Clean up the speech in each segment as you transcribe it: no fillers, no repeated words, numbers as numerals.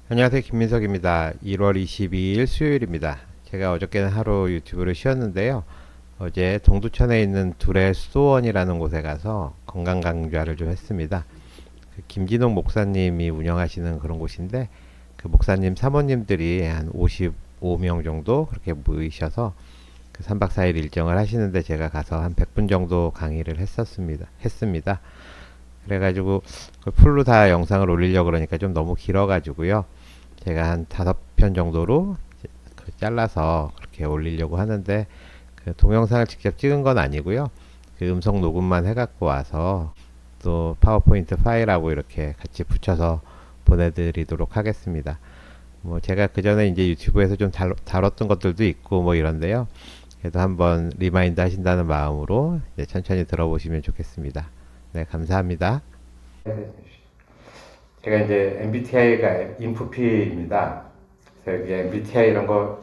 안녕하세요. 김민석입니다. 1월 22일 수요일입니다. 제가 어저께는 하루 유튜브를 쉬었는데요. 어제 동두천에 있는 둘의 수도원이라는 곳에 가서 건강 강좌를 좀 했습니다. 김진홍 목사님이 운영하시는 그런 곳인데 그 목사님 사모님들이 한 55명 정도 그렇게 모이셔서 그 3박 4일 일정을 하시는데 제가 가서 한 100분 정도 강의를 했습니다. 그래가지고 그 풀로 다 영상을 올리려고 그러니까 좀 너무 길어가지고요. 제가 한 5편 정도로 잘라서 그렇게 올리려고 하는데 그 동영상을 직접 찍은 건 아니고요. 그 음성 녹음만 해갖고 와서 또 파워포인트 파일하고 이렇게 같이 붙여서 보내드리도록 하겠습니다. 뭐 제가 그 전에 이제 유튜브에서 좀 다뤘던 것들도 있고 뭐 이런데요. 그래도 한번 리마인드 하신다는 마음으로 이제 천천히 들어보시면 좋겠습니다. 네, 감사합니다. 제가 이제 MBTI가 인프피입니다. 그래서 여기 MBTI 이런 거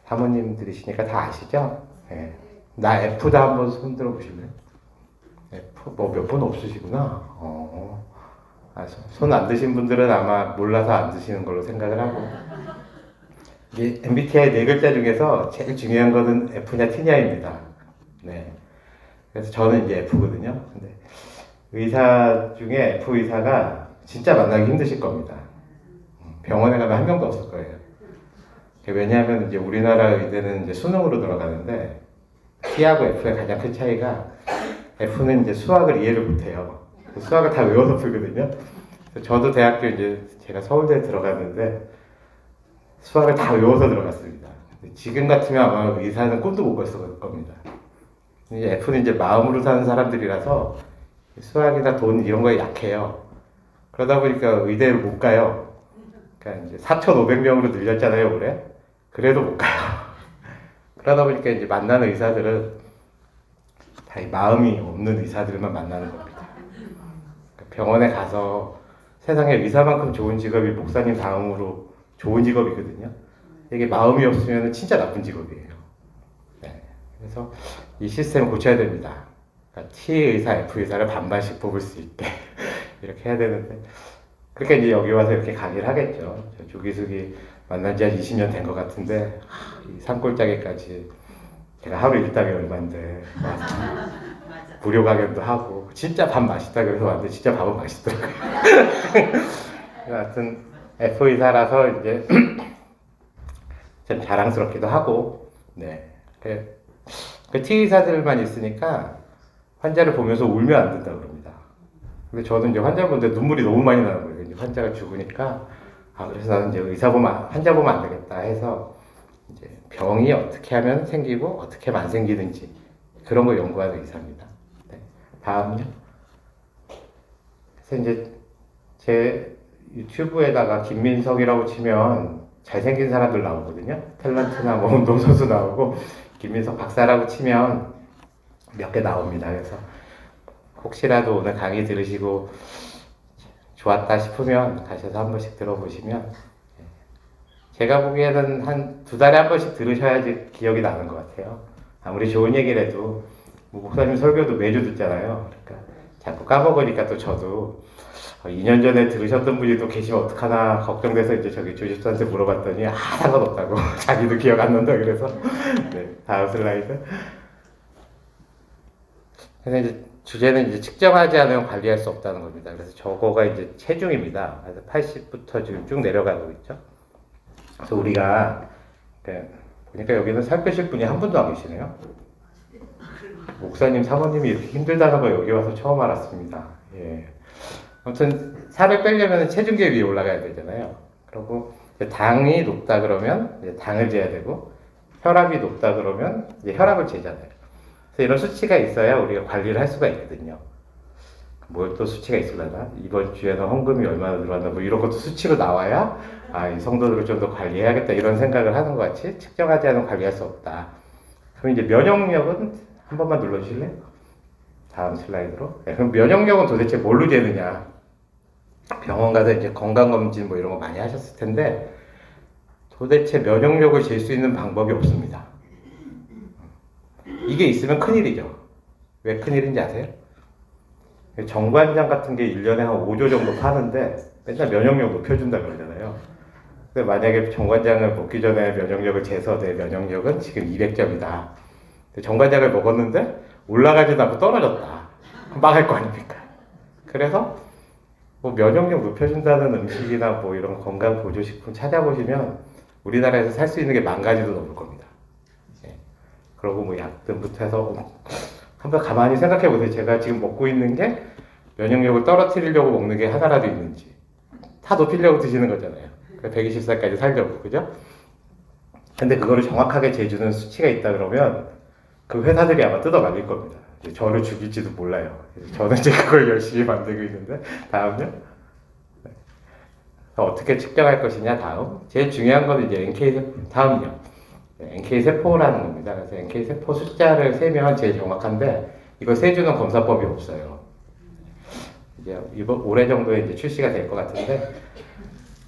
사모님들이시니까 다 아시죠? 네. 나 F다 한번 손 들어보실래요? F 뭐 몇 분 없으시구나. 손 안 드신 분들은 아마 몰라서 안 드시는 걸로 생각을 하고. 이 MBTI 네 글자 중에서 제일 중요한 거는 F냐 T냐입니다. 네. 그래서 저는 이제 F거든요. 근데 의사 중에 F 의사가 진짜 만나기 힘드실 겁니다. 병원에 가면 한 명도 없을 거예요. 왜냐하면 이제 우리나라 의대는 이제 수능으로 들어가는데 T하고 F의 가장 큰 차이가 F는 이제 수학을 이해를 못해요. 수학을 다 외워서 풀거든요. 저도 대학교 이제 제가 서울대에 들어갔는데 수학을 다 외워서 들어갔습니다. 지금 같으면 아마 의사는 꿈도 못 꿨을 겁니다. 이제 F는 이제 마음으로 사는 사람들이라서 수학이나 돈 이런 거에 약해요. 그러다 보니까 의대를 못 가요. 그러니까 이제 4,500명으로 늘렸잖아요, 올해. 그래도 못 가요. 그러다 보니까 이제 만나는 의사들은 다 마음이 없는 의사들만 만나는 겁니다. 그러니까 병원에 가서 세상에 의사만큼 좋은 직업이 목사님 다음으로 좋은 직업이거든요. 이게 마음이 없으면 진짜 나쁜 직업이에요. 네. 그래서 이 시스템을 고쳐야 됩니다. 그러니까 T 의사, F 의사를 반반씩 뽑을 수 있게 이렇게 해야 되는데 그러니까 이제 여기 와서 이렇게 강의를 하겠죠. 조기숙이 만난 지 한 20년 된 것 같은데 이 산골짜기까지 제가 하루 일당이 얼마인데 와서 무료 강연도 하고 진짜 밥 맛있다 그래서 왔는데 진짜 밥은 맛있더라고요. 하여튼 F 의사라서 이제 좀 자랑스럽기도 하고 네. 그 T 의사들만 있으니까 환자를 보면서 울면 안 된다고 그럽니다. 근데 저는 이제 환자 보는데 눈물이 너무 많이 나는 거예요. 이제 환자가 죽으니까. 그래서 나는 이제 환자 보면 안 되겠다 해서 이제 병이 어떻게 하면 생기고 어떻게 하면 안 생기는지 그런 거 연구하는 의사입니다. 네. 다음요. 그래서 이제 제 유튜브에다가 김민석이라고 치면 잘생긴 사람들 나오거든요. 탤런트나 뭐 운동선수 나오고 김민석 박사라고 치면 몇 개 나옵니다. 그래서 혹시라도 오늘 강의 들으시고 좋았다 싶으면 가셔서 한 번씩 들어보시면 제가 보기에는 한 2달에 한 번씩 들으셔야지 기억이 나는 것 같아요. 아무리 좋은 얘기를 해도 뭐 목사님 설교도 매주 듣잖아요. 그러니까 자꾸 까먹으니까 또 저도 2년 전에 들으셨던 분이 또 계시면 어떡하나 걱정돼서 이제 저기 조집사한테 물어봤더니 상관없다고 자기도 기억 안 난다 그래서 네, 다음 슬라이드. 그래서 이제 주제는 이제 측정하지 않으면 관리할 수 없다는 겁니다. 그래서 저거가 이제 체중입니다. 그래서 80부터 지금 쭉 내려가고 있죠. 그래서 우리가 보니까 여기는 살 빼실 분이 한 분도 안 계시네요. 목사님, 사모님이 이렇게 힘들다는 거 여기 와서 처음 알았습니다. 예. 아무튼 살을 빼려면 체중계 위에 올라가야 되잖아요. 그리고 당이 높다 그러면 이제 당을 재야 되고 혈압이 높다 그러면 이제 혈압을 재잖아요. 그래서 이런 수치가 있어야 우리가 관리를 할 수가 있거든요. 뭘 또 수치가 있을라나? 이번 주에는 헌금이 얼마나 들어왔나? 뭐 이런 것도 수치로 나와야 이 성도들을 좀 더 관리해야겠다 이런 생각을 하는 것 같이 측정하지 않으면 관리할 수 없다. 그럼 이제 면역력은 한 번만 눌러주실래요? 다음 슬라이드로. 네, 그럼 면역력은 도대체 뭘로 재느냐? 병원 가서 이제 건강검진 뭐 이런 거 많이 하셨을 텐데 도대체 면역력을 잴 수 있는 방법이 없습니다. 이게 있으면 큰일이죠. 왜 큰일인지 아세요? 정관장 같은 게 1년에 한 5조 정도 파는데 맨날 면역력 높여준다 그러잖아요. 근데 만약에 정관장을 먹기 전에 면역력을 재서 내 면역력은 지금 200점이다. 정관장을 먹었는데 올라가지도 않고 떨어졌다. 망할 거 아닙니까? 그래서 뭐 면역력 높여준다는 음식이나 뭐 이런 건강 보조식품 찾아보시면 우리나라에서 살 수 있는 게 10,000가지도 넘을 겁니다. 예. 그리고 뭐 약들부터 해서 한번 가만히 생각해 보세요. 제가 지금 먹고 있는 게 면역력을 떨어뜨리려고 먹는 게 하나라도 있는지. 다 높이려고 드시는 거잖아요. 120살까지 살려고, 그죠? 근데 그거를 정확하게 재주는 수치가 있다 그러면 그 회사들이 아마 뜯어 말릴 겁니다. 저를 죽일지도 몰라요. 저는 이제 그걸 열심히 만들고 있는데, 다음요. 네. 어떻게 측정할 것이냐, 다음. 제일 중요한 건 이제 NK세포, 다음요. 네, NK세포라는 겁니다. 그래서 NK세포 숫자를 세면 제일 정확한데, 이걸 세주는 검사법이 없어요. 이제 이번 올해 정도에 이제 출시가 될 것 같은데,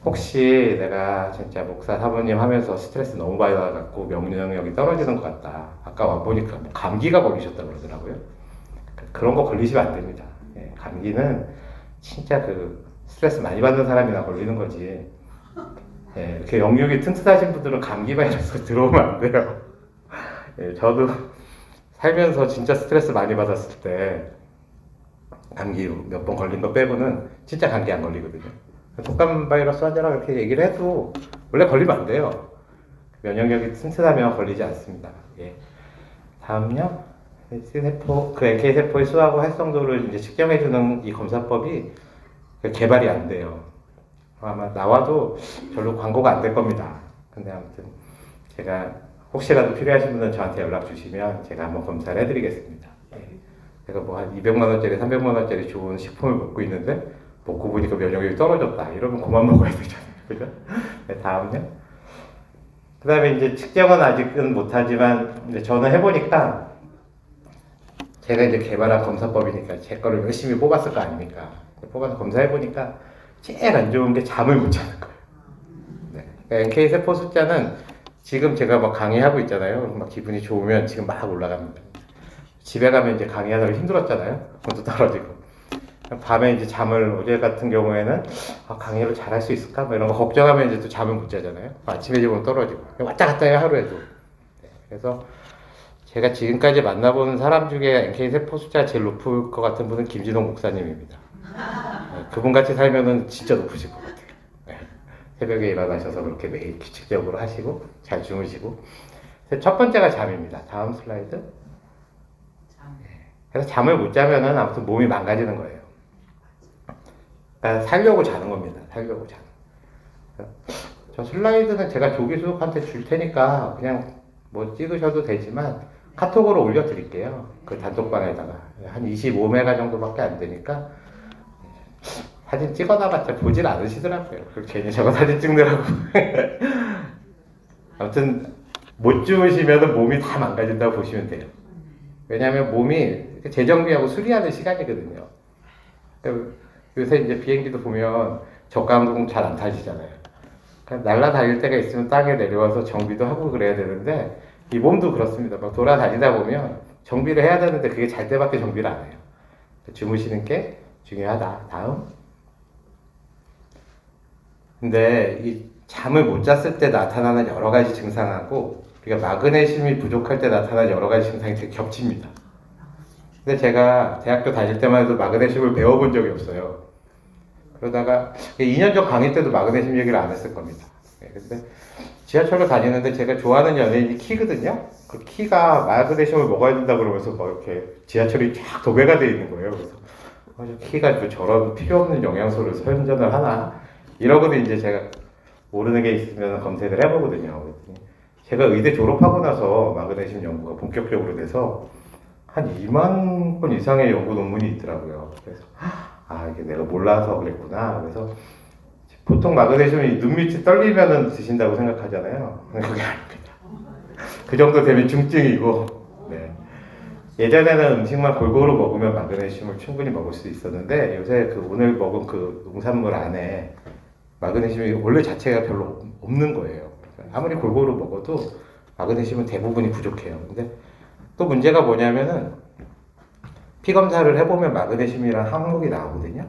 혹시 내가 진짜 목사 사모님 하면서 스트레스 너무 많이 받아갖고 면역력이 떨어지는 것 같다. 아까 와보니까 감기가 걸리셨다 그러더라고요. 그런 거 걸리시면 안 됩니다. 예, 감기는 진짜 그 스트레스 많이 받는 사람이나 걸리는 거지. 예, 이렇게 영육이 튼튼하신 분들은 감기 바이러스 들어오면 안 돼요. 예, 저도 살면서 진짜 스트레스 많이 받았을 때 감기 몇 번 걸린 거 빼고는 진짜 감기 안 걸리거든요. 독감 바이러스 환자라고 이렇게 얘기를 해도 원래 걸리면 안 돼요. 면역력이 튼튼하면 걸리지 않습니다. 예. 다음요. C세포, 그 NK세포의 수하고 활성도를 이제 측정해주는 이 검사법이 개발이 안 돼요. 아마 나와도 별로 광고가 안 될 겁니다. 근데 아무튼 제가 혹시라도 필요하신 분은 저한테 연락 주시면 제가 한번 검사를 해드리겠습니다. 예. 제가 뭐 한 200만 원짜리, 300만 원짜리 좋은 식품을 먹고 있는데 먹고 보니까 면역력이 떨어졌다. 이러면 그만 먹어야 되잖아요. 그죠? 네, 다음요. 그 다음에 이제 측정은 아직은 못하지만, 이제 저는 해보니까, 제가 이제 개발한 검사법이니까 제 거를 열심히 뽑았을 거 아닙니까? 뽑아서 검사해보니까 제일 안 좋은 게 잠을 못 자는 거예요. 네. 그러니까 NK세포 숫자는 지금 제가 막 강의하고 있잖아요. 막 기분이 좋으면 지금 막 올라갑니다. 집에 가면 이제 강의하느라 힘들었잖아요. 그것도 떨어지고. 밤에 이제 잠을, 어제 같은 경우에는 강의를 잘 할 수 있을까? 뭐 이런 거 걱정하면 이제 또 잠을 못 자잖아요. 아침에 지금 떨어지고. 왔다 갔다 해요, 하루에도. 네. 그래서 제가 지금까지 만나본 사람 중에 NK세포 숫자가 제일 높을 것 같은 분은 김진홍 목사님입니다. 네. 그분 같이 살면은 진짜 높으실 것 같아요. 네. 새벽에 일어나셔서 그렇게 매일 규칙적으로 하시고, 잘 주무시고. 첫 번째가 잠입니다. 다음 슬라이드. 그래서 잠을 못 자면은 아무튼 몸이 망가지는 거예요. 그러니까 살려고 자는 겁니다. 살려고 자는. 저 슬라이드는 제가 조기수석한테 줄 테니까 그냥 뭐 찍으셔도 되지만 카톡으로 올려드릴게요. 그 단톡방에다가. 한 25메가 정도밖에 안 되니까 사진 찍어놔봤자 보질 않으시더라고요. 괜히 저거 사진 찍느라고. 아무튼 못 주무시면 몸이 다 망가진다고 보시면 돼요. 왜냐하면 몸이 재정비하고 수리하는 시간이거든요. 요새 이제 비행기도 보면 저가항공 잘 안 타시잖아요. 날아다닐 때가 있으면 땅에 내려와서 정비도 하고 그래야 되는데 이 몸도 그렇습니다. 막 돌아다니다 보면 정비를 해야 되는데 그게 잘 때밖에 정비를 안 해요. 주무시는 게 중요하다. 다음. 근데 이 잠을 못 잤을 때 나타나는 여러 가지 증상하고 우리가 마그네슘이 부족할 때 나타나는 여러 가지 증상이 되게 겹칩니다. 근데 제가 대학교 다닐 때만 해도 마그네슘을 배워본 적이 없어요. 그러다가 2년 전 강의 때도 마그네슘 얘기를 안 했을 겁니다. 근데 지하철로 다니는데 제가 좋아하는 연예인이 키거든요. 그 키가 마그네슘을 먹어야 된다 그러면서 뭐 이렇게 지하철이 쫙 도배가 돼 있는 거예요. 그래서 키가 뭐 저런 필요 없는 영양소를 선전을 하나 이러고는 이제 제가 모르는 게 있으면 검색을 해보거든요. 제가 의대 졸업하고 나서 마그네슘 연구가 본격적으로 돼서 한 2만 건 이상의 연구 논문이 있더라고요. 그래서 이게 내가 몰라서 그랬구나. 그래서 보통 마그네슘이 눈 밑이 떨리면은 드신다고 생각하잖아요. 그게 아닙니다. 그 정도 되면 중증이고, 네. 예전에는 음식만 골고루 먹으면 마그네슘을 충분히 먹을 수 있었는데 요새 그 오늘 먹은 그 농산물 안에 마그네슘이 원래 자체가 별로 없는 거예요. 아무리 골고루 먹어도 마그네슘은 대부분이 부족해요. 근데 또 문제가 뭐냐면은 피 검사를 해보면 마그네슘이랑 항목이 나오거든요.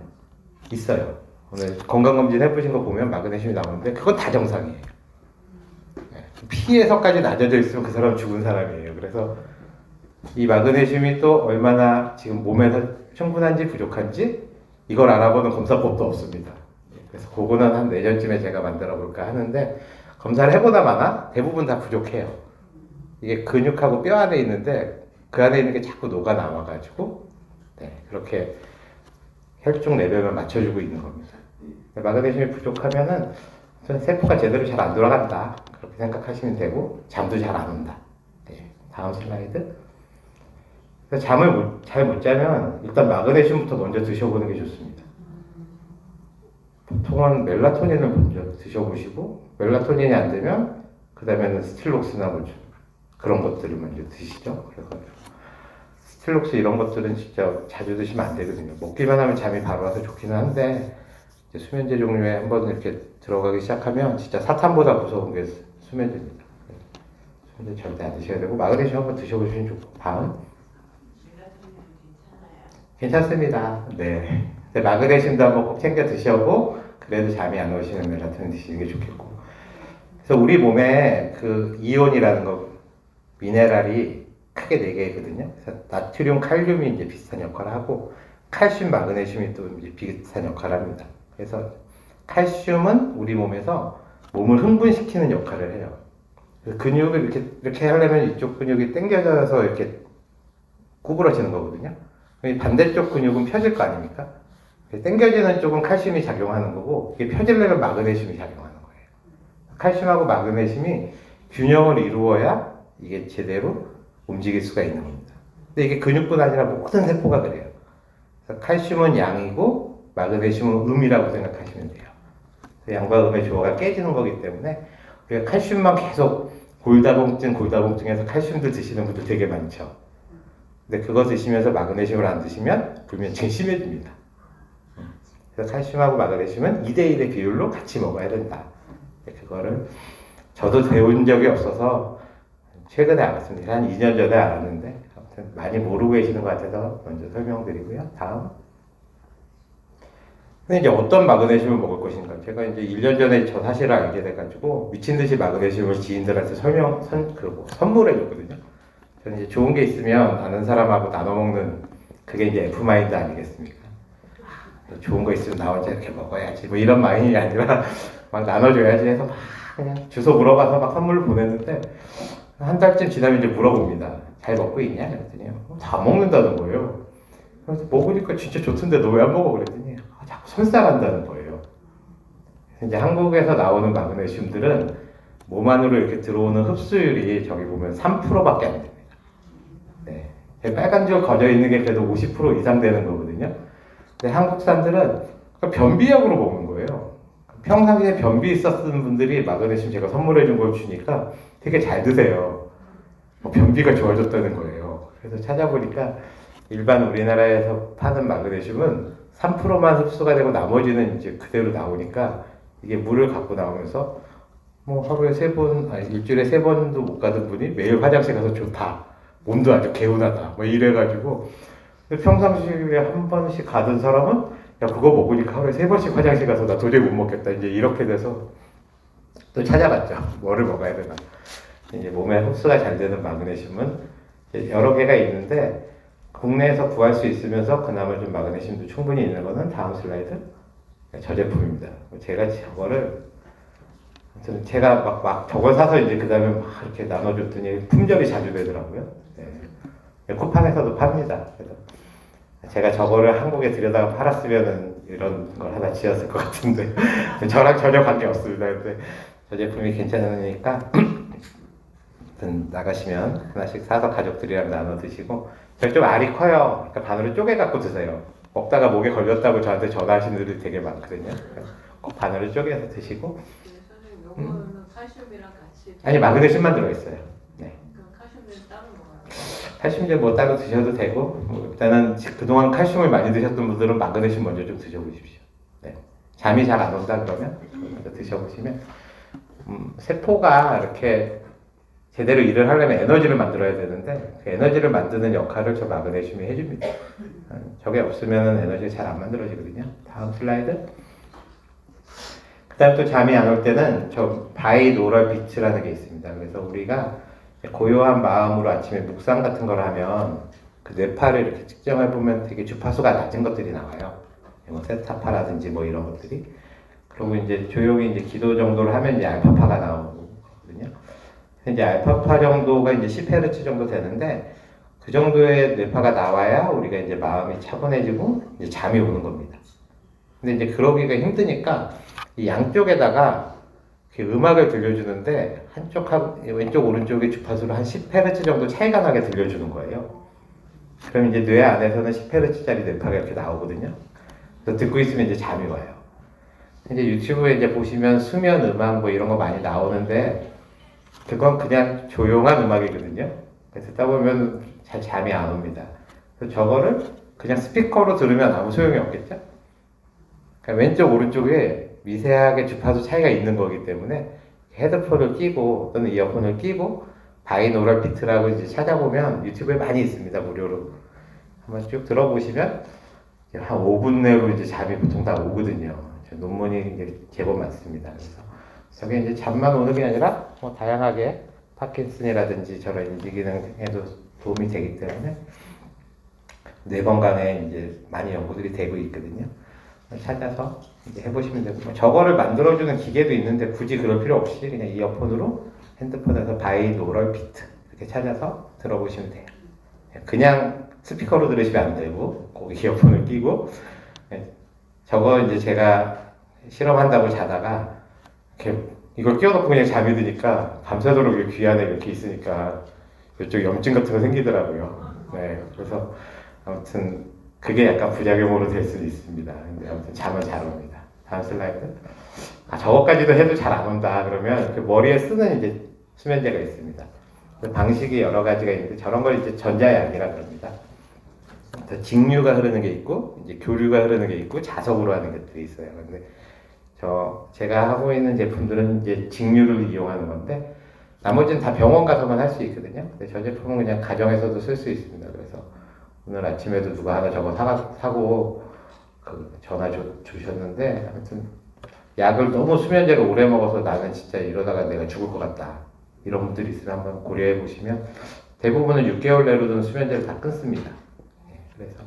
있어요. 오늘 건강검진 해보신 거 보면 마그네슘이 나오는데 그건 다 정상이에요. 피에서까지 낮아져 있으면 그 사람은 죽은 사람이에요. 그래서 이 마그네슘이 또 얼마나 지금 몸에서 충분한지 부족한지 이걸 알아보는 검사법도 없습니다. 그래서 그거는 한 내년쯤에 제가 만들어 볼까 하는데 검사를 해보다마나 대부분 다 부족해요. 이게 근육하고 뼈 안에 있는데 그 안에 있는 게 자꾸 녹아 나와가지고 그렇게 혈중 레벨을 맞춰주고 있는 겁니다. 마그네슘이 부족하면은 세포가 제대로 잘 안 돌아간다 그렇게 생각하시면 되고 잠도 잘 안 온다. 다음 슬라이드. 잠을 잘 못 자면 일단 마그네슘부터 먼저 드셔보는 게 좋습니다. 보통은 멜라토닌을 먼저 드셔보시고 멜라토닌이 안 되면 그 다음에는 스틸록스나 뭐 그런 것들을 먼저 드시죠. 그래가지고 스틸록스 이런 것들은 진짜 자주 드시면 안 되거든요. 먹기만 하면 잠이 바로 와서 좋기는 한데 이제 수면제 종류에 한번 이렇게 들어가기 시작하면 진짜 사탄보다 무서운 게 수면제입니다. 수면제 절대 안 드셔야 되고 마그네슘 한번 드셔보시면 좋고. 다음. 괜찮습니다. 네. 마그네슘도 한번 꼭 챙겨 드셔고 그래도 잠이 안 오시면 멜라토닌 드시는 게 좋겠고. 그래서 우리 몸에 그 이온이라는 거 미네랄이 크게 4개거든요. 그래서 나트륨, 칼륨이 이제 비슷한 역할을 하고 칼슘, 마그네슘이 또 이제 비슷한 역할을 합니다. 그래서 칼슘은 우리 몸에서 몸을 흥분시키는 역할을 해요. 그래서 근육을 이렇게 하려면 이쪽 근육이 당겨져서 이렇게 구부러지는 거거든요. 반대쪽 근육은 펴질 거 아닙니까? 당겨지는 쪽은 칼슘이 작용하는 거고 이게 펴지려면 마그네슘이 작용하는 거예요. 칼슘하고 마그네슘이 균형을 이루어야 이게 제대로 움직일 수가 있는 겁니다. 근데 이게 근육뿐 아니라 모든 세포가 그래요. 그래서 칼슘은 양이고 마그네슘은 음이라고 생각하시면 돼요. 양과 음의 조화가 깨지는 거기 때문에 우리가 칼슘만 계속 골다공증해서 칼슘도 드시는 분들 되게 많죠. 근데 그거 드시면서 마그네슘을 안 드시면 불면증이 심해집니다. 그래서 칼슘하고 마그네슘은 2대1의 비율로 같이 먹어야 된다. 그거를 저도 배운 적이 없어서 최근에 알았습니다. 한 2년 전에 알았는데 아무튼 많이 모르고 계시는 것 같아서 먼저 설명드리고요. 다음. 근데 이제 어떤 마그네슘을 먹을 것인가. 제가 이제 1년 전에 저 사실을 알게 돼가지고 미친 듯이 마그네슘을 지인들한테 선물해 줬거든요. 저는 이제 좋은 게 있으면 아는 사람하고 나눠 먹는 그게 이제 F마인드 아니겠습니까? 좋은 거 있으면 나 혼자 이렇게 먹어야지 뭐 이런 마인드가 아니라 막 나눠줘야지 해서 막 그냥 주소 물어봐서 막 선물을 보냈는데 한 달쯤 지나면 이제 물어봅니다. 잘 먹고 있냐? 그랬더니 다 먹는다는 거예요. 그래서 먹으니까 진짜 좋던데 너 왜 안 먹어? 그랬더니 자꾸 설사한다는 거예요. 이제 한국에서 나오는 마그네슘들은 몸 안으로 이렇게 들어오는 흡수율이 저기 보면 3%밖에 안 됩니다. 네. 빨간 줄 거져 있는 게 그래도 50% 이상 되는 거거든요. 근데 한국산들은 변비약으로 먹는 거예요. 평상시에 변비 있었던 분들이 마그네슘 제가 선물해 준 걸 주니까 되게 잘 드세요. 변비가 좋아졌다는 거예요. 그래서 찾아보니까 일반 우리나라에서 파는 마그네슘은 3%만 흡수가 되고 나머지는 이제 그대로 나오니까 이게 물을 갖고 나오면서 뭐 하루에 3번, 아니 일주일에 3번도 못 가던 분이 매일 화장실 가서 좋다. 몸도 아주 개운하다. 뭐 이래가지고 평상시에 한 번씩 가던 사람은 야 그거 먹으니까 하루에 3번씩 화장실 가서 나 도저히 못 먹겠다. 이제 이렇게 돼서 또 찾아봤죠. 뭐를 먹어야 되나. 이제 몸에 흡수가 잘 되는 마그네슘은 여러 개가 있는데 국내에서 구할 수 있으면서 그나마 좀 마그네슘도 충분히 있는 거는 다음 슬라이드. 저 제품입니다. 제가 저거를 제가 막 저걸 사서 이제 그 다음에 막 이렇게 나눠줬더니 품절이 자주 되더라고요. 네. 쿠팡에서도 팝니다. 그래서 제가 저거를 한국에 들여다가 팔았으면은 이런 걸 하나 지었을 것 같은데 저랑 전혀 관계 없습니다. 근데 저 제품이 괜찮으니까 나가시면 하나씩 사서 가족들이랑 나눠 드시고 저 좀 알이 커요. 그러니까 반으로 쪼개 갖고 드세요. 먹다가 목에 걸렸다고 저한테 전화하시는 분들이 되게 많거든요. 꼭 반으로 쪼개서 드시고. 요거는 칼슘이랑 같이. 아니 마그네슘만 들어있어요. 네. 그럼 칼슘은 따로 먹어요. 칼슘제 뭐 따로 드셔도 되고 일단은 그동안 칼슘을 많이 드셨던 분들은 마그네슘 먼저 좀 드셔보십시오. 네. 잠이 잘 안 온다 그러면 먼저 드셔보시면 세포가 이렇게 제대로 일을 하려면 에너지를 만들어야 되는데 그 에너지를 만드는 역할을 저 마그네슘이 해줍니다. 저게 없으면 에너지가 잘 안 만들어지거든요. 다음 슬라이드. 그다음 또 잠이 안 올 때는 저 바이노럴 비트라는 게 있습니다. 그래서 우리가 고요한 마음으로 아침에 묵상 같은 걸 하면 그 뇌파를 이렇게 측정해 보면 되게 주파수가 낮은 것들이 나와요. 뭐 세타파라든지 뭐 이런 것들이. 그리고 이제 조용히 이제 기도 정도를 하면 이제 알파파가 나오거든요. 이제 알파파 정도가 이제 10Hz 정도 되는데 그 정도의 뇌파가 나와야 우리가 이제 마음이 차분해지고 이제 잠이 오는 겁니다. 근데 이제 그러기가 힘드니까 이 양쪽에다가 이렇게 음악을 들려주는데 왼쪽 오른쪽의 주파수로 한 10Hz 정도 차이가 나게 들려주는 거예요. 그럼 이제 뇌 안에서는 10Hz짜리 뇌파가 이렇게 나오거든요. 그래서 듣고 있으면 이제 잠이 와요. 이제 유튜브에 이제 보시면 수면 음악 뭐 이런 거 많이 나오는데 그건 그냥 조용한 음악이거든요. 그래서 듣다 보면 잘 잠이 안 옵니다. 그래서 저거를 그냥 스피커로 들으면 아무 소용이 없겠죠? 그러니까 왼쪽 오른쪽에 미세하게 주파수 차이가 있는 거기 때문에 헤드폰을 끼고 또는 이어폰을 끼고 바이노럴 비트라고 이제 찾아보면 유튜브에 많이 있습니다. 무료로 한번 쭉 들어보시면 한 5분 내로 이제 잠이 보통 다 오거든요. 논문이 이제 제법 많습니다. 그래서 저게 이제 잠만 오는 게 아니라 뭐 다양하게 파킨슨이라든지 저런 인지 기능에도 도움이 되기 때문에 뇌 건강에 이제 많이 연구들이 되고 있거든요. 찾아서 이제 해보시면 되고 뭐 저거를 만들어주는 기계도 있는데 굳이 그럴 필요 없이 그냥 이어폰으로 핸드폰에서 바이노럴 비트 이렇게 찾아서 들어보시면 돼요. 그냥 스피커로 들으시면 안 되고 꼭 이어폰을 끼고 저거 이제 제가 실험한다고 자다가 이렇게 이걸 끼워놓고 그냥 잠이 드니까 밤새도록 이렇게 귀 안에 이렇게 있으니까 이쪽 염증 같은 거 생기더라고요. 네, 그래서 아무튼 그게 약간 부작용으로 될 수도 있습니다. 근데 아무튼 잠은 잘 옵니다. 다음 슬라이드. 저거까지도 해도 잘 안 온다 그러면 그 머리에 쓰는 이제 수면제가 있습니다. 그 방식이 여러 가지가 있는데 저런 걸 이제 전자약이라 그럽니다. 직류가 흐르는 게 있고 이제 교류가 흐르는 게 있고 자석으로 하는 것들이 있어요. 근데 제가 하고 있는 제품들은 이제 직류를 이용하는 건데 나머지는 다 병원 가서만 할 수 있거든요. 근데 저 제품은 그냥 가정에서도 쓸 수 있습니다. 그래서 오늘 아침에도 누가 하나 저거 사고 그 전화 주셨는데 아무튼 약을 너무 수면제를 오래 먹어서 나는 진짜 이러다가 내가 죽을 것 같다 이런 분들이 있으면 한번 고려해 보시면 대부분은 6개월 내로는 수면제를 다 끊습니다. 그래서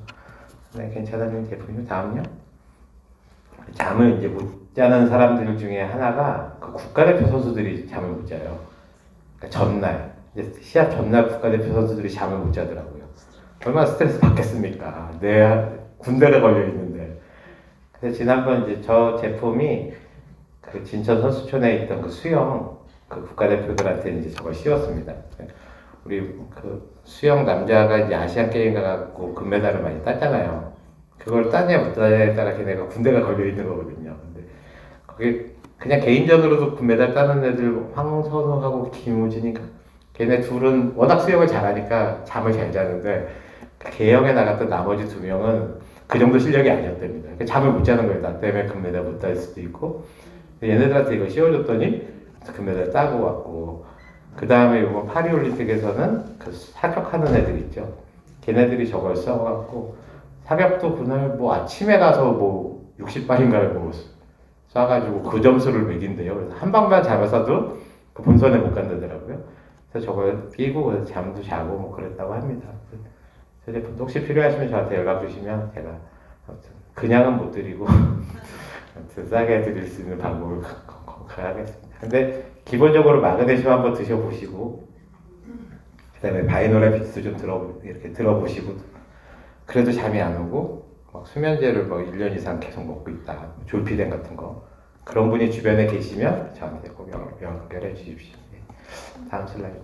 네, 괜찮은 제품이고 다음요. 잠을 이제 못 자는 사람들 중에 하나가 그 국가대표 선수들이 잠을 못 자요. 그러니까 전날 이제 시합 전날 국가대표 선수들이 잠을 못 자더라고요. 얼마나 스트레스 받겠습니까? 내 군대가 걸려 있는데. 그래서 지난번 이제 저 제품이 그 진천 선수촌에 있던 그 수영 그 국가대표들한테 이제 저걸 씌웠습니다. 우리 그 수영 남자가 이제 아시안 게임 가갖고 금메달을 많이 땄잖아요. 그걸 따냐 못 따냐에 따라 걔네가 군대가 걸려 있는 거거든요. 근데 그게 그냥 개인전으로도 금메달 따는 애들 황선우하고 김우진인가? 걔네 둘은 워낙 수영을 잘하니까 잠을 잘 자는데 개영에 나갔던 나머지 2명은 그 정도 실력이 아니었답니다. 그러니까 잠을 못 자는 거예요. 나 때문에 금메달 못 딸 수도 있고 얘네들한테 이거 씌워줬더니 금메달 따고 왔고 그 다음에 이번 파리올림픽에서는 그 사격하는 애들 있죠. 걔네들이 저걸 써갖고 사격도 그날 뭐 아침에 가서 뭐 60발인가를 뭐 쏴가지고 그 점수를 매긴대요. 그래서 한 방만 잘 쏴도 그 본선에 못 간다더라고요. 그래서 저걸 끼고 그래서 잠도 자고 뭐 그랬다고 합니다. 저 제품도 혹시 필요하시면 저한테 연락 주시면 제가 아무튼 그냥은 못 드리고 아무튼 싸게 드릴 수 있는 방법을 하겠습니다. 근데 기본적으로 마그네슘 한번 드셔보시고 그다음에 바이노럴 비트 좀 이렇게 들어보시고 그래도 잠이 안 오고 막 수면제를 뭐 1년 이상 계속 먹고 있다 졸피뎀 같은 거 그런 분이 주변에 계시면 저한테 꼭 연결해 주십시오. 다음 슬라이드.